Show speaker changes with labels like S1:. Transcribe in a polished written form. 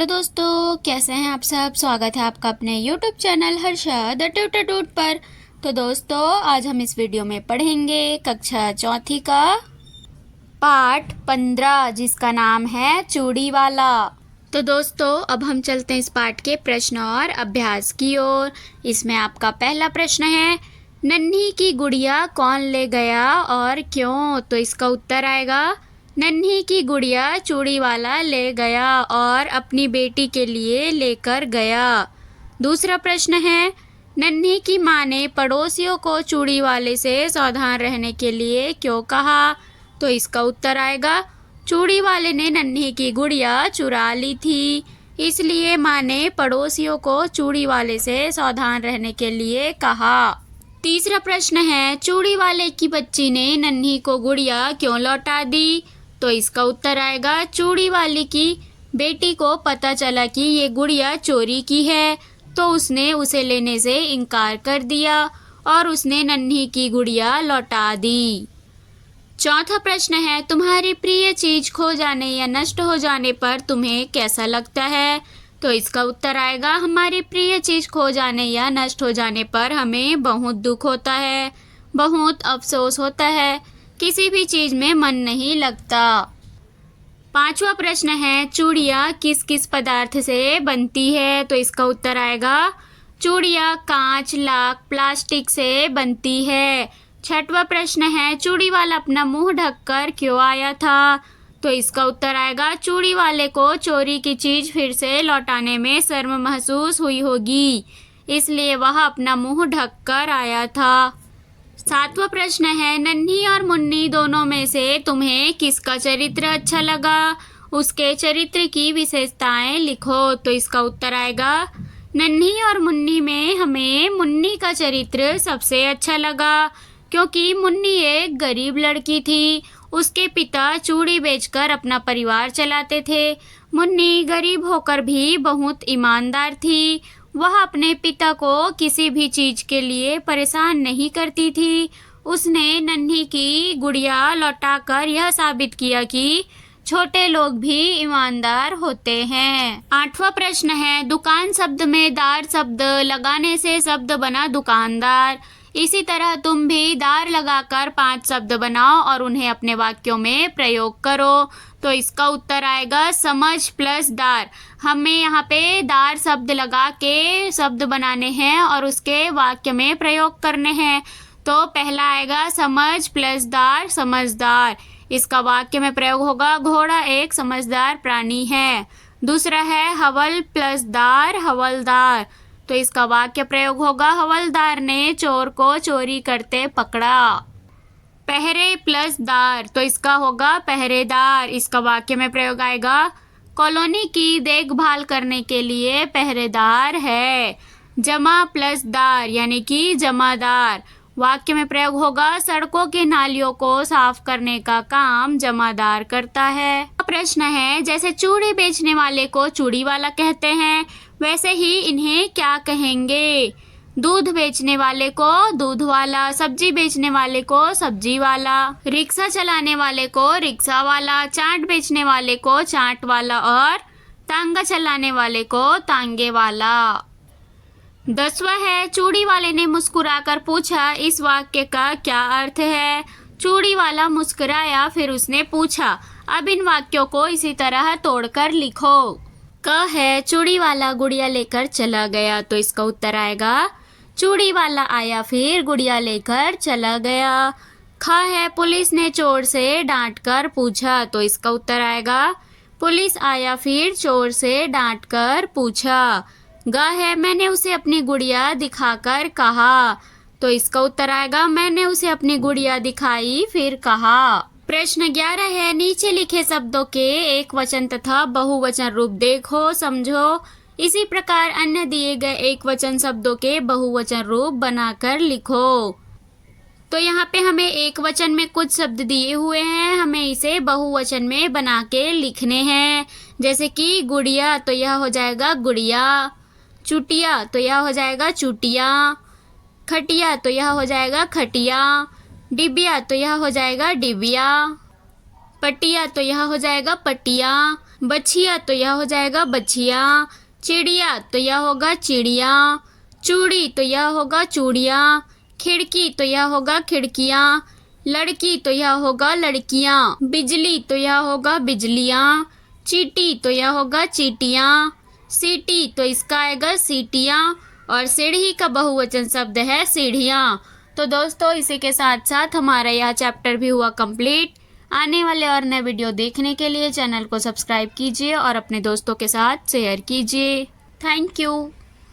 S1: Hello दोस्तों, कैसे हैं आप सब। स्वागत है आपका अपने YouTube channel Harsha the tutor टूट पर। तो दोस्तों, आज हम इस वीडियो में पढ़ेंगे कक्षा चौथी का पाठ 15, जिसका नाम है चूड़ी वाला। तो दोस्तों, अब हम चलते हैं इस पाठ के प्रश्न और अभ्यास की ओर। इसमें आपका पहला प्रश्न है, नन्ही की गुड़िया कौन ले गया और क्यों। तो इसका उत्तर आएगा, नन्ही की गुड़िया चूड़ी वाला ले गया और अपनी बेटी के लिए लेकर गया। दूसरा प्रश्न है, नन्ही की माँ ने पड़ोसियों को चूड़ी वाले से सावधान रहने के लिए क्यों कहा। तो इसका उत्तर आएगा, चूड़ी वाले ने नन्ही की गुड़िया चुरा ली थी, इसलिए माँ ने पड़ोसियों को चूड़ी वाले से सावधान रहने के लिए कहा। तीसरा प्रश्न है, चूड़ी वाले की बच्ची ने नन्ही को गुड़िया क्यों लौटा दी। तो इसका उत्तर आएगा, चूड़ी वाली की बेटी को पता चला कि ये गुड़िया चोरी की है, तो उसने उसे लेने से इनकार कर दिया और उसने नन्ही की गुड़िया लौटा दी। चौथा प्रश्न है, तुम्हारी प्रिय चीज खो जाने या नष्ट हो जाने पर तुम्हें कैसा लगता है। तो इसका उत्तर आएगा, हमारी प्रिय चीज खो जाने या नष्ट हो जाने पर हमें बहुत दुख होता है, बहुत अफसोस होता है, किसी भी चीज में मन नहीं लगता। पांचवा प्रश्न है, चूड़ियाँ किस किस पदार्थ से बनती है। तो इसका उत्तर आएगा, चूड़ियाँ कांच, लाख, प्लास्टिक से बनती है। छठवां प्रश्न है, चूड़ी वाला अपना मुंह ढककर क्यों आया था। तो इसका उत्तर आएगा, चूड़ी वाले को चोरी की चीज फिर से लौटाने में शर्म महसूस हुई होगी, इसलिए वह अपना मुंह ढककर आया था। सातवां प्रश्न है, नन्ही और मुन्नी दोनों में से तुम्हें किसका चरित्र अच्छा लगा, उसके चरित्र की विशेषताएं लिखो। तो इसका उत्तर आएगा, नन्ही और मुन्नी में हमें मुन्नी का चरित्र सबसे अच्छा लगा, क्योंकि मुन्नी एक गरीब लड़की थी। उसके पिता चूड़ी बेचकर अपना परिवार चलाते थे। मुन्नी गरीब होकर भी बहुत ईमानदार थी। वह अपने पिता को किसी भी चीज के लिए परेशान नहीं करती थी। उसने नन्ही की गुड़िया लौटाकर यह साबित किया कि छोटे लोग भी ईमानदार होते हैं। आठवां प्रश्न है, दुकान शब्द में दार शब्द लगाने से शब्द बना दुकानदार। इसी तरह तुम भी दार लगाकर 5 शब्द बनाओ और उन्हें अपने वाक्यों में प्रयोग करो। तो इसका उत्तर आएगा, समझ प्लस दार। हमें यहाँ पे दार शब्द लगा के शब्द बनाने हैं और उसके वाक्य में प्रयोग करने हैं। तो पहला आएगा, समझ प्लस दार, समझदार। इसका वाक्य में प्रयोग होगा, घोड़ा एक समझदार प्राणी है। दूसरा है, हवल प्लस दार, हवलदार। तो इसका वाक्य प्रयोग होगा, हवलदार ने चोर को चोरी करते पकड़ा। पहरे प्लस दार, तो इसका होगा पहरेदार। इसका वाक्य में प्रयोग आएगा, कॉलोनी की देखभाल करने के लिए पहरेदार है। जमा प्लस दार, यानी कि जमादार। वाक्य में प्रयोग होगा, सड़कों के नालियों को साफ करने का काम जमादार करता है। प्रश्न है, जैसे चूड़ी बेचने वाले को चूड़ी वाला कहते हैं, वैसे ही इन्हें क्या कहेंगे। दूध बेचने वाले को दूध वाला, सब्जी बेचने वाले को सब्जी वाला, रिक्शा चलाने वाले को रिक्शा वाला, चाट बेचने वाले को चाट वाला और तांगा चलाने वाले को तांगे वाला। 10वां है, चूड़ी वाले ने मुस्कुराकर पूछा, इस वाक्य का क्या अर्थ है। चूड़ी वाला मुस्कुराया, फिर उसने पूछा। अब इन वाक्यों को इसी तरह तोड़कर लिखो। क है, चूड़ी वाला गुड़िया लेकर चला गया। तो इसका उत्तर आएगा, चूड़ी वाला आया फिर गुड़िया लेकर चला गया। ख है, पुलिस ने चोर से डांट कर पूछा। तो इसका उत्तर आएगा, पुलिस आया फिर चोर से डांट कर पूछा। ग है, मैंने उसे अपनी गुड़िया दिखाकर कहा। तो इसका उत्तर आएगा, मैंने उसे अपनी गुड़िया दिखाई फिर कहा। प्रश्न 11 है, नीचे लिखे शब्दों के एक वचन तथा बहुवचन रूप देखो, समझो। इसी प्रकार अन्य दिए गए एक वचन शब्दों के बहुवचन रूप बनाकर लिखो। तो यहाँ पे हमें एक वचन में कुछ शब्द दिए हुए हैं, हमें इसे बहुवचन में बना के लिखने हैं। जैसे कि गुड़िया, तो यह हो जाएगा गुड़िया। चुटिया, तो यह हो जाएगा चुटिया। खटिया, तो यह हो जाएगा खटिया। डिबिया, तो यह हो जाएगा डिबिया। पटिया, तो यह हो जाएगा पटिया। बछिया तो यह हो जाएगा बछिया। चिड़िया तो यह होगा चिड़िया। चूड़ी तो यह होगा चूड़ियाँ। खिड़की तो यह होगा खिड़कियाँ। लड़की तो यह होगा लड़कियाँ। बिजली तो यह होगा बिजलियाँ। चींटी तो यह होगा चींटियाँ। सीटी तो इसका आएगा सीटियाँ। और सीढ़ी का बहुवचन शब्द है सीढ़ियाँ। तो दोस्तों इसी के साथ साथ हमारा यह चैप्टर भी हुआ कंप्लीट। आने वाले और नए वीडियो देखने के लिए चैनल को सब्सक्राइब कीजिए और अपने दोस्तों के साथ शेयर कीजिए। Thank you.